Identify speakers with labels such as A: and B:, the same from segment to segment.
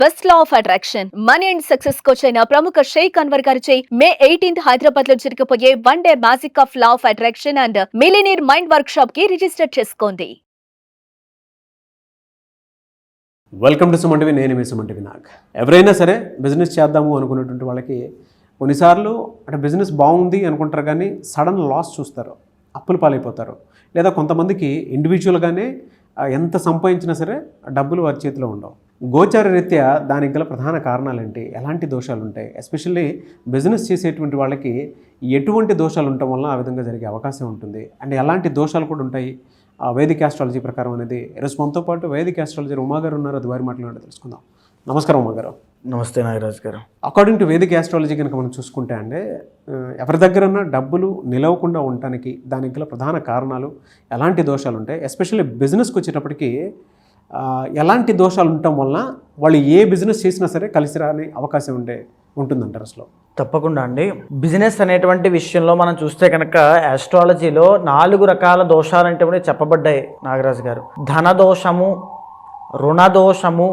A: Best law of attraction money and success coach అయిన ప్రముఖ షేక్ అన్వర్ గారిచే మే 18th హైదరాబాద్ లో జరగబోయే 1 day magic of law of attraction and millionaire mind work shop కి register చేసుకోండి.
B: Welcome to Suman TV. నేను మీ సుమన్ టీవీ నాగ్. ఎవరైనా సరే బిజినెస్ చేద్దాము అనుకునేటువంటి వాళ్ళకి కొన్నిసార్లు అంటే బిజినెస్ బాగుంది అనుకుంటారు, కానీ సడన్ లాస్ చూస్తారు, అప్పులు పాలైపోతారు. లేదా కొంతమందికి ఇండివిజువల్గానే ఎంత సంపాదించినా సరే డబ్బులు వారి చేతిలో ఉండవు. గోచార రీత్యా దానికి గల ప్రధాన కారణాలు ఏంటి, ఎలాంటి దోషాలు ఉంటాయి, ఎస్పెషల్లీ బిజినెస్ చేసేటువంటి వాళ్ళకి ఎటువంటి దోషాలు ఉండటం వల్ల ఆ విధంగా జరిగే అవకాశం ఉంటుంది, అండ్ ఎలాంటి దోషాలు కూడా ఉంటాయి వేదిక ఆస్ట్రాలజీ ప్రకారం అనేది. ఈరోజు మనతో పాటు వేదిక ఆస్ట్రాలజీ ఉమాగారు ఉన్నారు, అది వారి మాట్లాడి తెలుసుకుందాం. నమస్కారం ఉమాగారు.
C: నమస్తే నాగరాజ్ గారు.
B: అకార్డింగ్ టు వేదిక ఆస్ట్రాలజీ కనుక మనం చూసుకుంటే అండి, ఎవరి దగ్గరన్నా డబ్బులు నిలవకుండా ఉండటానికి దానికి గల ప్రధాన కారణాలు ఎలాంటి దోషాలు ఉంటాయి, ఎస్పెషల్లీ బిజినెస్కి వచ్చేటప్పటికి ఎలాంటి దోషాలు ఉండటం వలన వాళ్ళు ఏ బిజినెస్ చేసినా సరే కలిసి రాని అవకాశం ఉంటుందంటారు అసలు?
C: తప్పకుండా అండి. బిజినెస్ అనేటువంటి విషయంలో మనం చూస్తే కనుక ఆస్ట్రాలజీలో 4 రకాల దోషాలు అంటే చెప్పబడ్డాయి నాగరాజు గారు. ధన దోషము, రుణ దోషము,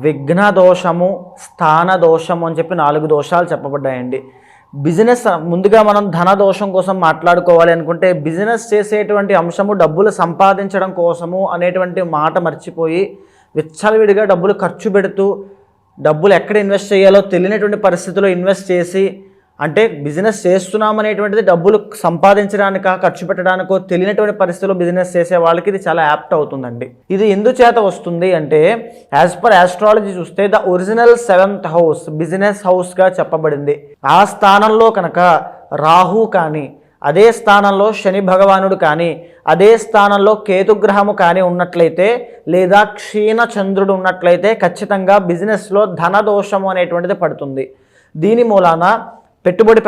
C: విఘ్న దోషము, స్థాన దోషము అని చెప్పి 4 దోషాలు చెప్పబడ్డాయండి. బిజినెస్ ముందుగా మనం ధన దోషం కోసం మాట్లాడుకోవాలి అనుకుంటే, బిజినెస్ చేసేటువంటి అంశము డబ్బులు సంపాదించడం కోసము అనేటువంటి మాట మర్చిపోయి విచ్చలవిడిగా డబ్బులు ఖర్చు పెడుతూ డబ్బులు ఎక్కడ ఇన్వెస్ట్ చేయాలో తెలియనటువంటి పరిస్థితిలో ఇన్వెస్ట్ చేసి, అంటే బిజినెస్ చేస్తున్నామనేటువంటిది డబ్బులు సంపాదించడానికా ఖర్చు పెట్టడానికో తెలియనటువంటి పరిస్థితిలో బిజినెస్ చేసే వాళ్ళకి ఇది చాలా యాప్ట్ అవుతుందండి. ఇది ఎందుచేత వస్తుంది అంటే, యాజ్ పర్ ఆస్ట్రాలజీ చూస్తే the original 7th house business హౌస్గా చెప్పబడింది. ఆ స్థానంలో కనుక రాహు కానీ, అదే స్థానంలో శని భగవానుడు కానీ, అదే స్థానంలో కేతుగ్రహము కానీ ఉన్నట్లయితే, లేదా క్షీణ చంద్రుడు ఉన్నట్లయితే ఖచ్చితంగా బిజినెస్లో ధనదోషము అనేటువంటిది పడుతుంది. దీని మూలాన పెట్టుబడి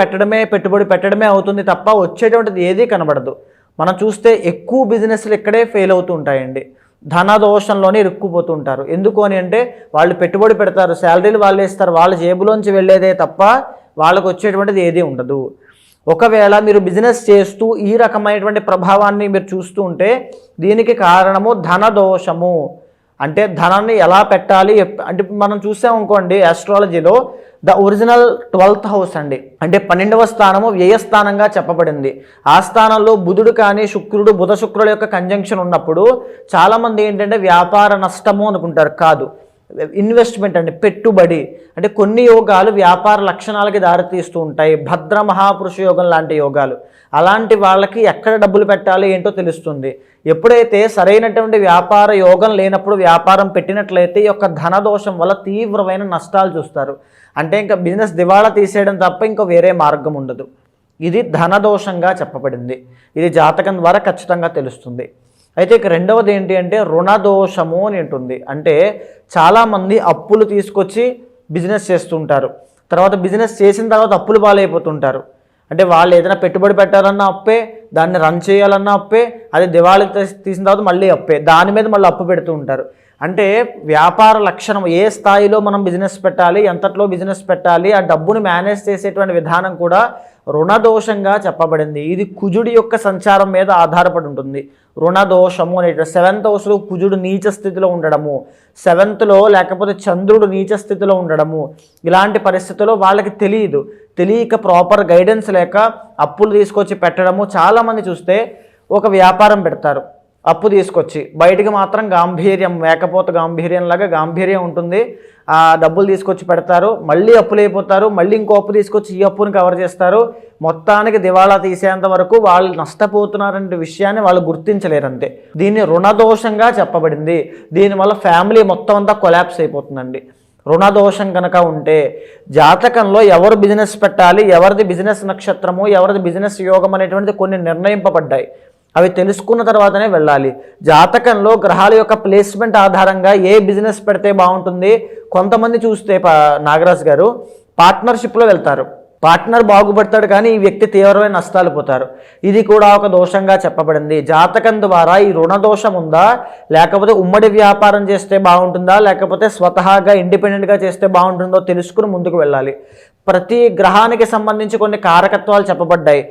C: పెట్టడమే అవుతుంది తప్ప వచ్చేటువంటిది ఏదీ కనబడదు. మనం చూస్తే ఎక్కువ బిజినెస్లు ఇక్కడే ఫెయిల్ అవుతూ ఉంటాయండి. ధనదోషంలోనే ఇరుక్కుపోతుంటారు. ఎందుకు అని అంటే, వాళ్ళు పెట్టుబడి పెడతారు, శాలరీలు వాళ్ళు ఇస్తారు, వాళ్ళ జేబులోంచి వెళ్ళేదే తప్ప వాళ్ళకు వచ్చేటువంటిది ఏదీ ఉండదు. ఒకవేళ మీరు బిజినెస్ చేస్తూ ఈ రకమైనటువంటి ప్రభావాన్ని మీరు చూస్తూ ఉంటే, దీనికి కారణము ధనదోషము. అంటే ధనాన్ని ఎలా పెట్టాలి అంటే, మనం చూసామనుకోండి ఆస్ట్రాలజీలో ద ఒరిజినల్ 12th హౌస్ అండి, అంటే 12వ స్థానము వ్యయస్థానంగా చెప్పబడింది. ఆ స్థానంలో బుధుడు కానీ శుక్రుడు, బుధ శుక్రుల యొక్క కంజంక్షన్ ఉన్నప్పుడు చాలామంది ఏంటంటే వ్యాపార నష్టము అనుకుంటారు. కాదు, ఇన్వెస్ట్మెంట్ అండి, పెట్టుబడి. అంటే కొన్ని యోగాలు వ్యాపార లక్షణాలకి దారితీస్తూ ఉంటాయి. భద్ర మహాపురుష యోగం లాంటి యోగాలు, అలాంటి వాళ్ళకి ఎక్కడ డబ్బులు పెట్టాలి ఏంటో తెలుస్తుంది. ఎప్పుడైతే సరైనటువంటి వ్యాపార యోగం లేనప్పుడు వ్యాపారం పెట్టినట్లయితే ఈ యొక్క ధనదోషం వల్ల తీవ్రమైన నష్టాలు చూస్తారు. అంటే ఇంకా బిజినెస్ దివాళా తీసేయడం తప్ప ఇంకా వేరే మార్గం ఉండదు. ఇది ధనదోషంగా చెప్పబడింది. ఇది జాతకం ద్వారా ఖచ్చితంగా తెలుస్తుంది. అయితే ఇక రెండవది ఏంటి అంటే రుణదోషము అని ఉంటుంది. అంటే చాలామంది అప్పులు తీసుకొచ్చి బిజినెస్ చేస్తుంటారు, తర్వాత బిజినెస్ చేసిన తర్వాత అప్పులు పాలైపోతుంటారు. అంటే వాళ్ళు ఏదైనా పెట్టుబడి పెట్టాలన్నా అప్పే, దాన్ని రన్ చేయాలన్నా అప్పే, అది దివాళీ తీసిన తర్వాత మళ్ళీ అప్పే, దాని మీద మళ్ళీ అప్పు పెడుతూ ఉంటారు. అంటే వ్యాపార లక్షణం, ఏ స్థాయిలో మనం బిజినెస్ పెట్టాలి, ఎంతట్లో బిజినెస్ పెట్టాలి, ఆ డబ్బును మేనేజ్ చేసేటువంటి విధానం కూడా రుణదోషంగా చెప్పబడింది. ఇది కుజుడి యొక్క సంచారం మీద ఆధారపడి ఉంటుంది. రుణదోషము అనే 7th హౌస్లో కుజుడు నీచ స్థితిలో ఉండడము, 7th లేకపోతే చంద్రుడు నీచ స్థితిలో ఉండడము, ఇలాంటి పరిస్థితుల్లో వాళ్ళకి తెలియక ప్రాపర్ గైడెన్స్ లేక అప్పులు తీసుకొచ్చి పెట్టడము. చాలామంది చూస్తే ఒక వ్యాపారం పెడతారు, అప్పు తీసుకొచ్చి బయటికి మాత్రం గాంభీర్యం, మేకపోత గాంభీర్యంలాగా గాంభీర్యం ఉంటుంది. ఆ డబ్బులు తీసుకొచ్చి పెడతారు, మళ్ళీ అప్పులు అయిపోతారు, మళ్ళీ ఇంకో అప్పు తీసుకొచ్చి ఈ అప్పుని కవర్ చేస్తారు. మొత్తానికి దివాళా తీసేంత వరకు వాళ్ళు నష్టపోతున్నారనే విషయాన్ని వాళ్ళు గుర్తించలేరంతే. దీన్ని రుణదోషంగా చెప్పబడింది. దీనివల్ల ఫ్యామిలీ మొత్తం అంతా కొలాప్స్ అయిపోతుందండి. రుణదోషం కనుక ఉంటే జాతకంలో ఎవరు బిజినెస్ పెట్టాలి, ఎవరిది బిజినెస్ నక్షత్రము, ఎవరిది బిజినెస్ యోగం అనేటువంటిది కొన్ని నిర్ణయింపబడ్డాయి. అవి తెలుసుకున్న తర్వాతనే వెళ్ళాలి. జాతకంలో గ్రహాల యొక్క ప్లేస్మెంట్ ఆధారంగా ఏ బిజినెస్ పెడితే బాగుంటుంది. కొంతమంది చూస్తే నాగరాజు గారు పార్ట్నర్షిప్లో వెళ్తారు, పార్ట్నర్ బాగుపడతాడు కానీ ఈ వ్యక్తి తీవ్రమైన నష్టాలు పోతారు. ఇది కూడా ఒక దోషంగా చెప్పబడింది. జాతకం ద్వారా ఈ రుణదోషం ఉందా, లేకపోతే ఉమ్మడి వ్యాపారం చేస్తే బాగుంటుందా, లేకపోతే స్వతహాగా ఇండిపెండెంట్గా చేస్తే బాగుంటుందో తెలుసుకుని ముందుకు వెళ్ళాలి. ప్రతి గ్రహానికి సంబంధించి కొన్ని కారకత్వాలు చెప్పబడ్డాయి.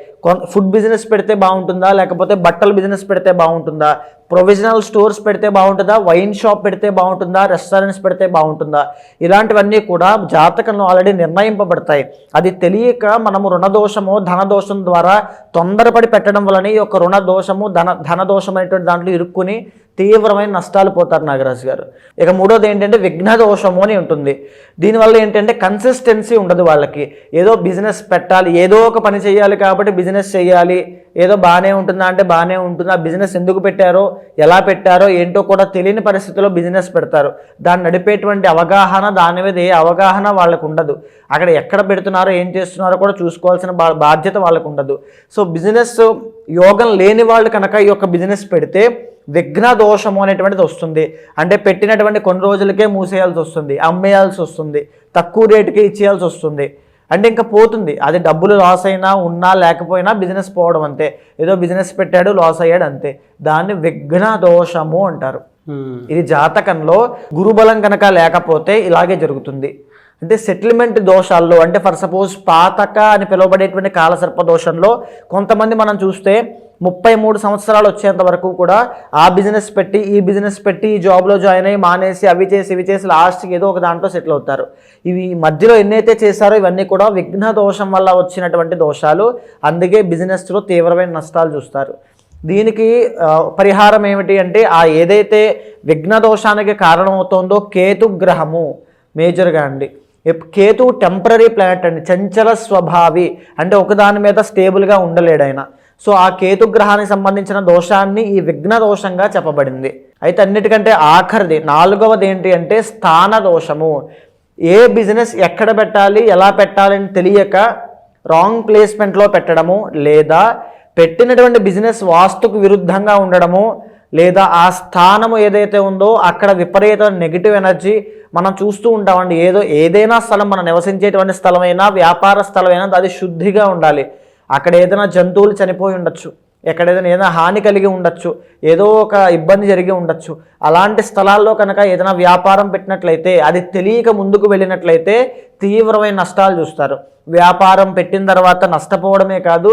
C: ఫుడ్ బిజినెస్ పెడితే బాగుంటుందా, లేకపోతే బట్టల బిజినెస్ పెడితే బాగుంటుందా, ప్రొవిజనల్ స్టోర్స్ పెడితే బాగుంటుందా, వైన్ షాప్ పెడితే బాగుంటుందా, రెస్టారెంట్స్ పెడితే బాగుంటుందా, ఇలాంటివన్నీ కూడా జాతకంలో ఆల్రెడీ నిర్ణయింపబడతాయి. అది తెలియక మనము రుణదోషము ధనదోషం ద్వారా తొందరపడి పెట్టడం వలన ఈ యొక్క రుణదోషము ధనదోషం అనేటువంటి దాంట్లో ఇరుక్కుని తీవ్రమైన నష్టాలు పోతారు నాగరాజు గారు. ఇక మూడోది ఏంటంటే విఘ్న దోషము అని ఉంటుంది. దీనివల్ల ఏంటంటే కన్సిస్టెన్సీ ఉండదు వాళ్ళకి. ఏదో బిజినెస్ పెట్టాలి, ఏదో ఒక పని చేయాలి కాబట్టి బిజినెస్ చేయాలి, ఏదో బాగానే ఉంటుందా అంటే బాగానే ఉంటుంది. ఆ బిజినెస్ ఎందుకు పెట్టారో, ఎలా పెట్టారో ఏంటో కూడా తెలియని పరిస్థితిలో బిజినెస్ పెడతారు. దాన్ని నడిపేటువంటి అవగాహన, దాని మీద ఏ అవగాహన వాళ్ళకు ఉండదు. అక్కడ ఎక్కడ పెడుతున్నారో ఏం చేస్తున్నారో కూడా చూసుకోవాల్సిన బాధ్యత వాళ్ళకు ఉండదు. సో బిజినెస్ యోగం లేని వాళ్ళు కనుక ఈ యొక్క బిజినెస్ పెడితే విఘ్న దోషము అనేటువంటిది వస్తుంది. అంటే పెట్టినటువంటి కొన్ని రోజులకే మూసేయాల్సి వస్తుంది, అమ్మేయాల్సి వస్తుంది, తక్కువ రేటుకి ఇచ్చేయాల్సి వస్తుంది. అంటే ఇంకా పోతుంది. అది డబ్బులు లాస్ అయినా ఉన్నా లేకపోయినా బిజినెస్ పోవడం అంతే. ఏదో బిజినెస్ పెట్టాడు లాస్ అయ్యాడు అంతే. దాన్ని విఘ్న దోషము అంటారు. ఇది జాతకంలో గురుబలం కనుక లేకపోతే ఇలాగే జరుగుతుంది. అంటే సెటిల్మెంట్ దోషాల్లో, అంటే ఫర్ సపోజ్ పాతక అని పిలువబడేటువంటి కాలసర్ప దోషంలో కొంతమంది మనం చూస్తే 33 సంవత్సరాలు వచ్చేంత వరకు కూడా ఆ బిజినెస్ పెట్టి ఈ బిజినెస్ పెట్టి ఈ జాబ్లో జాయిన్ అయ్యి మానేసి అవి చేసి ఇవి చేసి లాస్ట్కి ఏదో ఒక దాంట్లో సెటిల్ అవుతారు. ఇవి మధ్యలో ఎన్నైతే చేశారో ఇవన్నీ కూడా విఘ్న దోషం వల్ల వచ్చినటువంటి దోషాలు. అందుకే బిజినెస్లో తీవ్రమైన నష్టాలు చూస్తారు. దీనికి పరిహారం ఏమిటి అంటే, ఆ ఏదైతే విఘ్న దోషానికి కారణమవుతోందో కేతు గ్రహము మేజర్గా అండి. కేతు టెంపరీ ప్లానెట్ అండి, చంచల స్వభావి, అంటే ఒకదాని మీద స్టేబుల్గా ఉండలేడు ఆయన. సో ఆ కేతు గ్రహానికి సంబంధించిన దోషాన్ని ఈ విఘ్న దోషంగా చెప్పబడింది. అయితే అన్నిటికంటే ఆఖరిది 4వది ఏంటి అంటే స్థాన దోషము. ఏ బిజినెస్ ఎక్కడ పెట్టాలి, ఎలా పెట్టాలి అని తెలియక రాంగ్ ప్లేస్మెంట్లో పెట్టడము, లేదా పెట్టినటువంటి బిజినెస్ వాస్తుకు విరుద్ధంగా ఉండడము, లేదా ఆ స్థానము ఏదైతే ఉందో అక్కడ విపరీత నెగిటివ్ ఎనర్జీ మనం చూస్తూ ఉంటామండి. ఏదైనా స్థలం, మనం నివసించేటువంటి స్థలమైనా వ్యాపార స్థలమైనా అది శుద్ధిగా ఉండాలి. అక్కడ ఏదైనా జంతువులు చనిపోయి ఉండొచ్చు, ఏదైనా హాని కలిగి ఉండొచ్చు, ఏదో ఒక ఇబ్బంది జరిగి ఉండొచ్చు. అలాంటి స్థలాల్లో కనుక ఏదైనా వ్యాపారం పెట్టినట్లయితే, అది తెలియక ముందుకు వెళ్ళినట్లయితే తీవ్రమైన నష్టాలు చూస్తారు. వ్యాపారం పెట్టిన తర్వాత నష్టపోవడమే కాదు,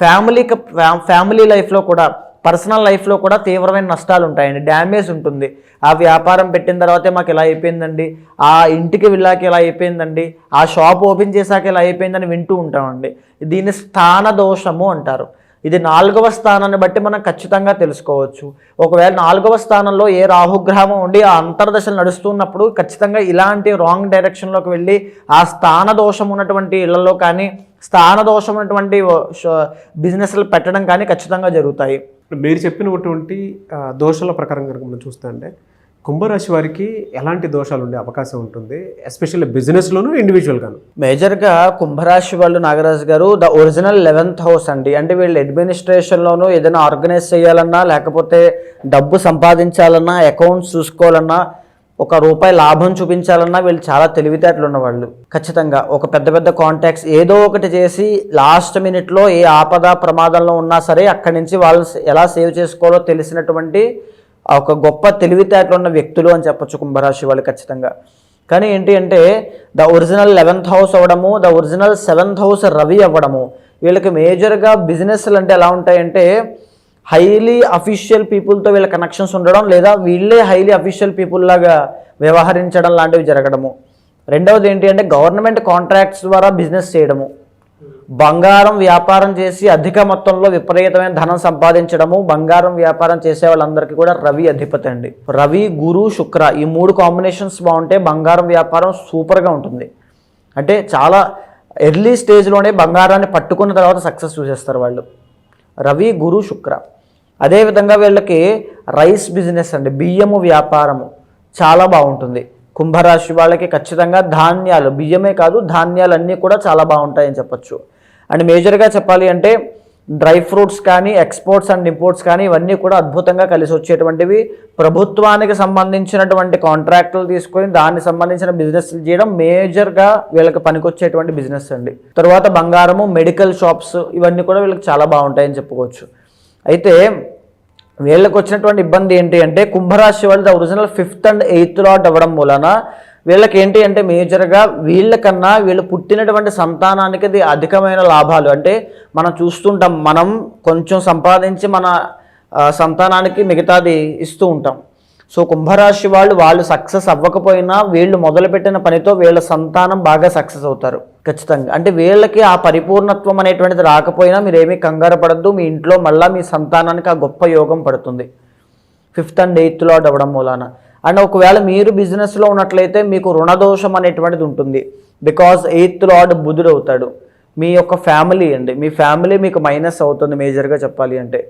C: ఫ్యామిలీ లైఫ్లో కూడా, పర్సనల్ లైఫ్లో కూడా తీవ్రమైన నష్టాలు ఉంటాయండి, డ్యామేజ్ ఉంటుంది. ఆ వ్యాపారం పెట్టిన తర్వాతే మాకు ఇలా అయిపోయిందండి, ఆ ఇంటికి వెళ్ళాక ఇలా అయిపోయిందండి, ఆ షాప్ ఓపెన్ చేశాక ఇలా అయిపోయిందని వింటూ ఉంటామండి. దీన్ని స్థాన దోషము అంటారు. ఇది 4వ స్థానాన్ని బట్టి మనం ఖచ్చితంగా తెలుసుకోవచ్చు. ఒకవేళ 4వ స్థానంలో ఏ రాహుగ్రహం ఉండి ఆ అంతర్దశలు నడుస్తున్నప్పుడు ఖచ్చితంగా ఇలాంటి రాంగ్ డైరెక్షన్లోకి వెళ్ళి ఆ స్థాన దోషం ఉన్నటువంటి ఇళ్లలో కానీ, స్థాన దోషం ఉన్నటువంటి బిజినెస్లు పెట్టడం కానీ ఖచ్చితంగా జరుగుతాయి.
B: మీరు చెప్పినటువంటి దోషాల ప్రకారం కనుక మనం చూస్తే అంటే కుంభరాశి వారికి ఎలాంటి దోషాలు ఉండే అవకాశం ఉంటుంది, ఎస్పెషల్లీ బిజినెస్లోను ఇండివిజువల్గాను?
C: మేజర్గా కుంభరాశి వాళ్ళు నాగరాజు గారు ద ఒరిజినల్ 11th హౌస్ అండి. అంటే వీళ్ళు అడ్మినిస్ట్రేషన్లోనూ ఏదైనా ఆర్గనైజ్ చేయాలన్నా, లేకపోతే డబ్బు సంపాదించాలన్నా, అకౌంట్స్ చూసుకోవాలన్నా, ₹1 లాభం చూపించాలన్నా వీళ్ళు చాలా తెలివితేటలు ఉన్నవాళ్ళు. ఖచ్చితంగా ఒక పెద్ద కాంటాక్ట్స్ ఏదో ఒకటి చేసి లాస్ట్ మినిట్లో ఏ ఆపద ప్రమాదంలో ఉన్నా సరే అక్కడి నుంచి వాళ్ళు ఎలా సేవ్ చేసుకోవాలో తెలిసినటువంటి ఒక గొప్ప తెలివితేటలు ఉన్న వ్యక్తులు అని చెప్పొచ్చు కుంభరాశి వాళ్ళు ఖచ్చితంగా. కానీ ఏంటి అంటే ద ఒరిజినల్ 11th హౌస్ అవ్వడము, the original 7th house Ravi అవ్వడము, వీళ్ళకి మేజర్గా బిజినెస్లు అంటే ఎలా ఉంటాయంటే హైలీ అఫీషియల్ పీపుల్తో వీళ్ళ కనెక్షన్స్ ఉండడం, లేదా వీళ్ళే హైలీ అఫీషియల్ పీపుల్ లాగా వ్యవహరించడం లాంటివి జరగడము. రెండవది ఏంటి అంటే గవర్నమెంట్ కాంట్రాక్ట్స్ ద్వారా బిజినెస్ చేయడము, బంగారం వ్యాపారం చేసి అధిక మొత్తంలో విపరీతమైన ధనం సంపాదించడము. బంగారం వ్యాపారం చేసే వాళ్ళందరికీ కూడా రవి అధిపతి అండి. రవి, గురు, శుక్ర ఈ 3 కాంబినేషన్స్ బాగుంటే బంగారం వ్యాపారం సూపర్గా ఉంటుంది. అంటే చాలా ఎర్లీ స్టేజ్లోనే బంగారాన్ని పట్టుకున్న తర్వాత సక్సెస్ చూసేస్తారు వాళ్ళు. రవి, గురు, శుక్ర. అదేవిధంగా వీళ్ళకి రైస్ బిజినెస్ అండి, బియ్యము వ్యాపారము చాలా బాగుంటుంది. కుంభరాశి వాళ్ళకి ఖచ్చితంగా ధాన్యాలు, బియ్యమే కాదు ధాన్యాలు అన్నీ కూడా చాలా బాగుంటాయని చెప్పొచ్చు. అండ్ మేజర్గా చెప్పాలి అంటే డ్రై ఫ్రూట్స్ కానీ, ఎక్స్పోర్ట్స్ అండ్ ఇంపోర్ట్స్ కానీ ఇవన్నీ కూడా అద్భుతంగా కలిసి వచ్చేటువంటివి. ప్రభుత్వానికి సంబంధించినటువంటి కాంట్రాక్టులు తీసుకొని దానికి సంబంధించిన బిజినెస్లు చేయడం మేజర్గా వీళ్ళకి పనికొచ్చేటువంటి బిజినెస్ అండి. తర్వాత బంగారము, మెడికల్ షాప్స్ ఇవన్నీ కూడా వీళ్ళకి చాలా బాగుంటాయని చెప్పుకోవచ్చు. అయితే వీళ్ళకి వచ్చినటువంటి ఇబ్బంది ఏంటి అంటే కుంభరాశి వాళ్ళు the original 5th and 8th lot అవ్వడం మూలన వీళ్ళకి ఏంటి అంటే మేజర్గా వీళ్ళకన్నా వీళ్ళు పుట్టినటువంటి సంతానానికి అది అధికమైన లాభాలు. అంటే మనం చూస్తుంటాం, మనం కొంచెం సంపాదించి మన సంతానానికి మిగతాది ఇస్తూ ఉంటాం. సో కుంభరాశి వాళ్ళు సక్సెస్ అవ్వకపోయినా వీళ్ళు మొదలుపెట్టిన పనితో వీళ్ళ సంతానం బాగా సక్సెస్ అవుతారు ఖచ్చితంగా. అంటే వీళ్ళకి ఆ పరిపూర్ణత్వం అనేటువంటిది రాకపోయినా మీరు ఏమీ కంగారు పడద్దు, మీ ఇంట్లో మళ్ళీ మీ సంతానానికి ఆ గొప్ప యోగం పడుతుంది 5th and 8th లార్డ్ అవ్వడం మూలాన. అండ్ ఒకవేళ మీరు బిజినెస్లో ఉన్నట్లయితే మీకు రుణదోషం అనేటువంటిది ఉంటుంది. బికాజ్ 8th లార్డ్ బుధుడు అవుతాడు. మీ యొక్క ఫ్యామిలీ అండి, మీ ఫ్యామిలీ మీకు మైనస్ అవుతుంది మేజర్గా చెప్పాలి అంటే.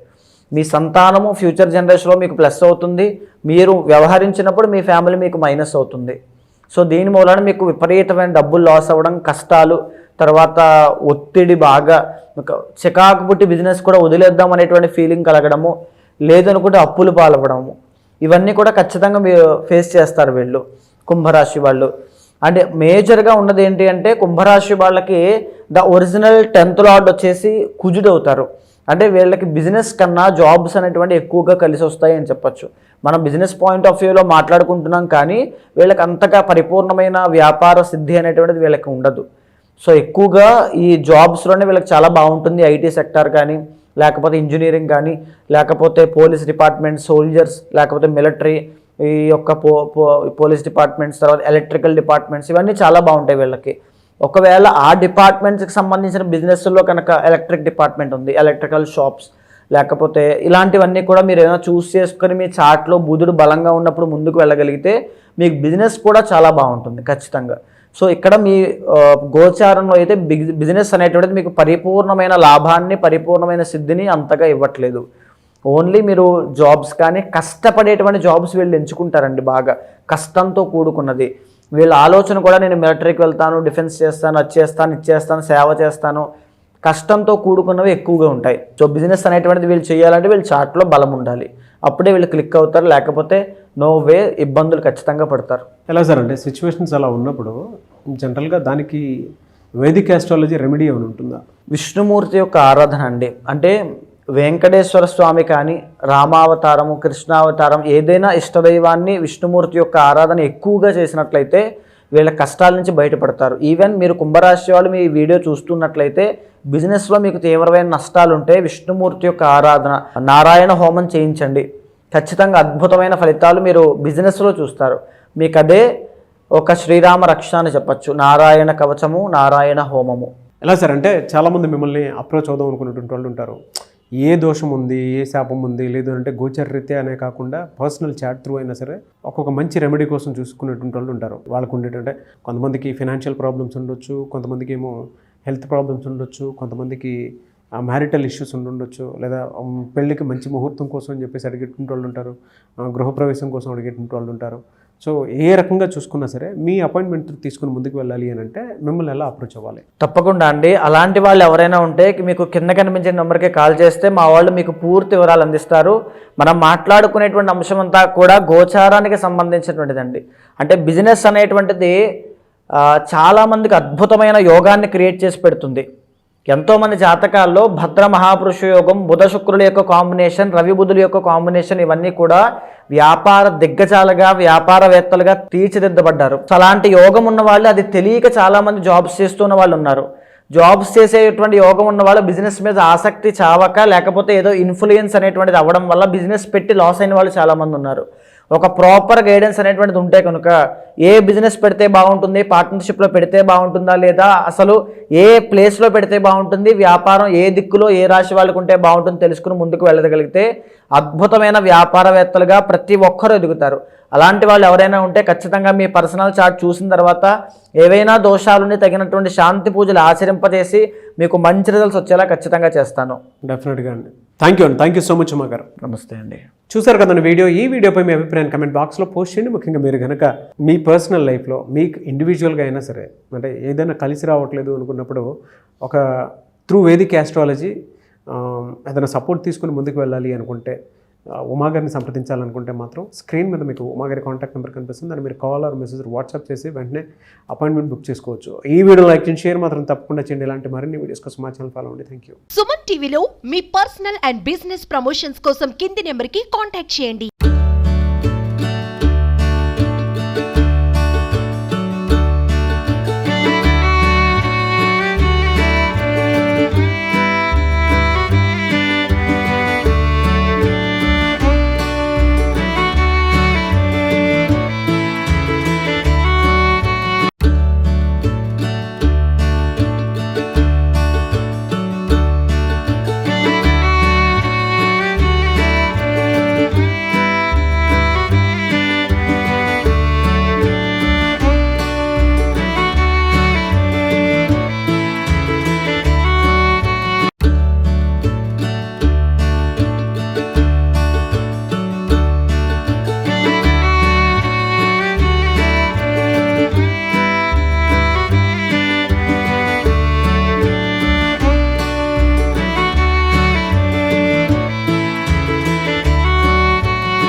C: మీ సంతానము ఫ్యూచర్ జనరేషన్లో మీకు ప్లస్ అవుతుంది, మీరు వ్యవహరించినప్పుడు మీ ఫ్యామిలీ మీకు మైనస్ అవుతుంది. సో దీని మూలన మీకు విపరీతమైన డబ్బులు లాస్ అవ్వడం, కష్టాలు, తర్వాత ఒత్తిడి, బాగా చికాకు పుట్టి బిజినెస్ కూడా వదిలేద్దాం అనేటువంటి ఫీలింగ్ కలగడము, లేదనుకుంటే అప్పులు పాలవ్వడము, ఇవన్నీ కూడా ఖచ్చితంగా మీరు ఫేస్ చేస్తారు వీళ్ళు కుంభరాశి వాళ్ళు. అంటే మేజర్గా ఉన్నది ఏంటి అంటే కుంభరాశి వాళ్ళకి ద ఒరిజినల్ 10th లార్డ్ వచ్చేసి కుజుడు అవుతారు. అంటే వీళ్ళకి బిజినెస్ కన్నా జాబ్స్ అనేటువంటి ఎక్కువగా కలిసి వస్తాయి అని చెప్పచ్చు. మనం బిజినెస్ పాయింట్ ఆఫ్ వ్యూలో మాట్లాడుకుంటున్నాం, కానీ వీళ్ళకి అంతగా పరిపూర్ణమైన వ్యాపార సిద్ధి అనేటువంటిది వీళ్ళకి ఉండదు. సో ఎక్కువగా ఈ జాబ్స్లోనే వీళ్ళకి చాలా బాగుంటుంది. ఐటీ సెక్టార్ కానీ, లేకపోతే ఇంజనీరింగ్ కానీ, లేకపోతే పోలీస్ డిపార్ట్మెంట్, సోల్జర్స్, లేకపోతే మిలిటరీ, ఈ యొక్క పోలీస్ డిపార్ట్మెంట్స్, తర్వాత ఎలక్ట్రికల్ డిపార్ట్మెంట్స్, ఇవన్నీ చాలా బాగుంటాయి వీళ్ళకి. ఒకవేళ ఆ డిపార్ట్మెంట్స్కి సంబంధించిన బిజినెస్లో కనుక ఎలక్ట్రిక్ డిపార్ట్మెంట్ ఉంది, ఎలక్ట్రికల్ షాప్స్, లేకపోతే ఇలాంటివన్నీ కూడా మీరు ఏమైనా చూస్ చేసుకొని మీ చార్ట్లో బుధుడు బలంగా ఉన్నప్పుడు ముందుకు వెళ్ళగలిగితే మీకు బిజినెస్ కూడా చాలా బాగుంటుంది ఖచ్చితంగా. సో ఇక్కడ మీ గోచారంలో అయితే బిజినెస్ అనేటువంటిది మీకు పరిపూర్ణమైన లాభాన్ని, పరిపూర్ణమైన సిద్ధిని అంతగా ఇవ్వట్లేదు. ఓన్లీ మీరు జాబ్స్ కానీ కష్టపడేటువంటి జాబ్స్ వీళ్ళు ఎంచుకుంటారండి, బాగా కష్టంతో కూడుకున్నది. వీళ్ళ ఆలోచన కూడా నేను మిలిటరీకి వెళ్తాను, డిఫెన్స్ చేస్తాను, అది చేస్తాను, ఇది చేస్తాను, సేవ చేస్తాను, కష్టంతో కూడుకున్నవి ఎక్కువగా ఉంటాయి. సో బిజినెస్ అనేటువంటిది వీళ్ళు చేయాలంటే వీళ్ళు చార్ట్లో బలం ఉండాలి, అప్పుడే వీళ్ళు క్లిక్ అవుతారు, లేకపోతే నో వే, ఇబ్బందులు ఖచ్చితంగా పడతారు.
B: ఎలా సార్ అంటే సిచ్యువేషన్స్ అలా ఉన్నప్పుడు జనరల్గా దానికి వేదిక్ ఆస్ట్రాలజీ రెమెడీ ఏమైనా ఉంటుందా?
C: విష్ణుమూర్తి యొక్క ఆరాధన అండి. అంటే వెంకటేశ్వర స్వామి కానీ, రామావతారము, కృష్ణావతారం, ఏదైనా ఇష్టదైవాన్ని విష్ణుమూర్తి యొక్క ఆరాధన ఎక్కువగా చేసినట్లయితే వీళ్ళ కష్టాల నుంచి బయటపడతారు. ఈవెన్ మీరు కుంభరాశి వాళ్ళు మీ వీడియో చూస్తున్నట్లయితే బిజినెస్లో మీకు తీవ్రమైన నష్టాలు ఉంటే విష్ణుమూర్తి యొక్క ఆరాధన, నారాయణ హోమం చేయించండి, ఖచ్చితంగా అద్భుతమైన ఫలితాలు మీరు బిజినెస్లో చూస్తారు. మీకు అదే ఒక శ్రీరామ రక్ష అని చెప్పచ్చు, నారాయణ కవచము, నారాయణ హోమము.
B: ఎలా సార్ అంటే చాలామంది మిమ్మల్ని అప్రోచ్ అవుదాం అనుకునేటువంటి వాళ్ళు ఉంటారు. ఏ దోషం ఉంది, ఏ శాపం ఉంది, లేదు అంటే గోచరరీత్యా అనే కాకుండా పర్సనల్ చాట్ త్రూ అయినా సరే ఒక్కొక్క మంచి రెమెడీ కోసం చూసుకునేటువంటి వాళ్ళు ఉంటారు. వాళ్ళకు ఉండేటంటే కొంతమందికి ఫినాన్షియల్ ప్రాబ్లమ్స్ ఉండొచ్చు, కొంతమందికి ఏమో హెల్త్ ప్రాబ్లమ్స్ ఉండొచ్చు, కొంతమందికి మ్యారిటల్ ఇష్యూస్ ఉండొచ్చు, లేదా పెళ్ళికి మంచి ముహూర్తం కోసం అని చెప్పేసి అడిగేటువంటి వాళ్ళు ఉంటారు, గృహప్రవేశం కోసం అడిగేటువంటి వాళ్ళు ఉంటారు. సో ఏ రకంగా చూసుకున్నా సరే మీ అపాయింట్మెంట్ తీసుకుని ముందుకు వెళ్ళాలి అని అంటే మిమ్మల్ని ఎలా అప్రోచ్ అవ్వాలి?
C: తప్పకుండా అండి. అలాంటి వాళ్ళు ఎవరైనా ఉంటే మీకు కింద కనిపించే నెంబర్కి కాల్ చేస్తే మా వాళ్ళు మీకు పూర్తి వివరాలు అందిస్తారు. మనం మాట్లాడుకునేటువంటి అంశం అంతా కూడా గోచారానికి సంబంధించినటువంటిదండి. అంటే బిజినెస్ అనేటువంటిది చాలామందికి అద్భుతమైన యోగాన్ని క్రియేట్ చేసి పెడుతుంది. ఎంతోమంది జాతకాల్లో భద్ర మహాపురుష యోగం, బుధ శుక్రుల యొక్క కాంబినేషన్, రవి బుధుల యొక్క కాంబినేషన్, ఇవన్నీ కూడా వ్యాపార దిగ్గజాలుగా, వ్యాపారవేత్తలుగా తీర్చిదిద్దబడ్డారు. అలాంటి యోగం ఉన్న వాళ్ళు అది తెలియక చాలామంది జాబ్స్ చేస్తున్న వాళ్ళు ఉన్నారు. జాబ్స్ చేసేటువంటి యోగం ఉన్న వాళ్ళు బిజినెస్ మీద ఆసక్తి చావక, లేకపోతే ఏదో ఇన్ఫ్లుయెన్స్ అనేటువంటిది అవ్వడం వల్ల బిజినెస్ పెట్టి లాస్ అయిన వాళ్ళు చాలామంది ఉన్నారు. ఒక ప్రాపర్ గైడెన్స్ అనేటువంటిది ఉంటే కనుక ఏ బిజినెస్ పెడితే బాగుంటుంది, పార్ట్నర్షిప్లో పెడితే బాగుంటుందా, లేదా అసలు ఏ ప్లేస్లో పెడితే బాగుంటుంది, వ్యాపారం ఏ దిక్కులో ఏ రాశి వాళ్ళకు ఉంటే బాగుంటుంది తెలుసుకుని ముందుకు వెళ్ళగలిగితే అద్భుతమైన వ్యాపారవేత్తలుగా ప్రతి ఒక్కరూ ఎదుగుతారు. అలాంటి వాళ్ళు ఎవరైనా ఉంటే ఖచ్చితంగా మీ పర్సనల్ చార్ట్ చూసిన తర్వాత ఏవైనా దోషాలని తగినటువంటి శాంతి పూజలు ఆచరింపజేసి మీకు మంచి రిజల్ట్స్ వచ్చేలా ఖచ్చితంగా చేస్తాను.
B: డెఫినెట్గా అండి. Thank you so much Uma గారు.
C: నమస్తే అండి.
B: చూసారు కదండి వీడియో. ఈ వీడియోపై మీ అభిప్రాయాన్ని కమెంట్ బాక్స్లో పోస్ట్ చేయండి. ముఖ్యంగా మీరు కనుక మీ పర్సనల్ లైఫ్లో మీకు ఇండివిజువల్గా అయినా సరే అంటే ఏదైనా కలిసి రావట్లేదు అనుకున్నప్పుడు ఒక త్రూ వేదిక్ ఆస్ట్రాలజీ ఏదైనా సపోర్ట్ తీసుకుని ముందుకు వెళ్ళాలి అనుకుంటే, ఉమా గారిని సంప్రదించాలనుకుంటే మాత్రం స్క్రీన్ మీద మీకు ఉమా గారి కాంటాక్ట్ నెంబర్ కనిపిస్తుంది. దాన్ని మీరు కాల్ ఆర్ మెసేజ్ వాట్సాప్ చేసి వెంటనే అపాయింట్మెంట్ బుక్ చేసుకోవచ్చు. ఈ వీడియో లైక్ చేయండి, షేర్ మాత్రం తప్పకుండా చేయండి. ఇలాంటి మరిన్ని వీడియోస్ కోసం మా ఛానల్ ఫాలో అవ్వండి. Thank you.
D: సుమన్ టీవీలో మీ పర్సనల్ అండ్ బిజినెస్ ప్రమోషన్స్ కోసం కింది నెంబర్కి కాంటాక్ట్ చేయండి.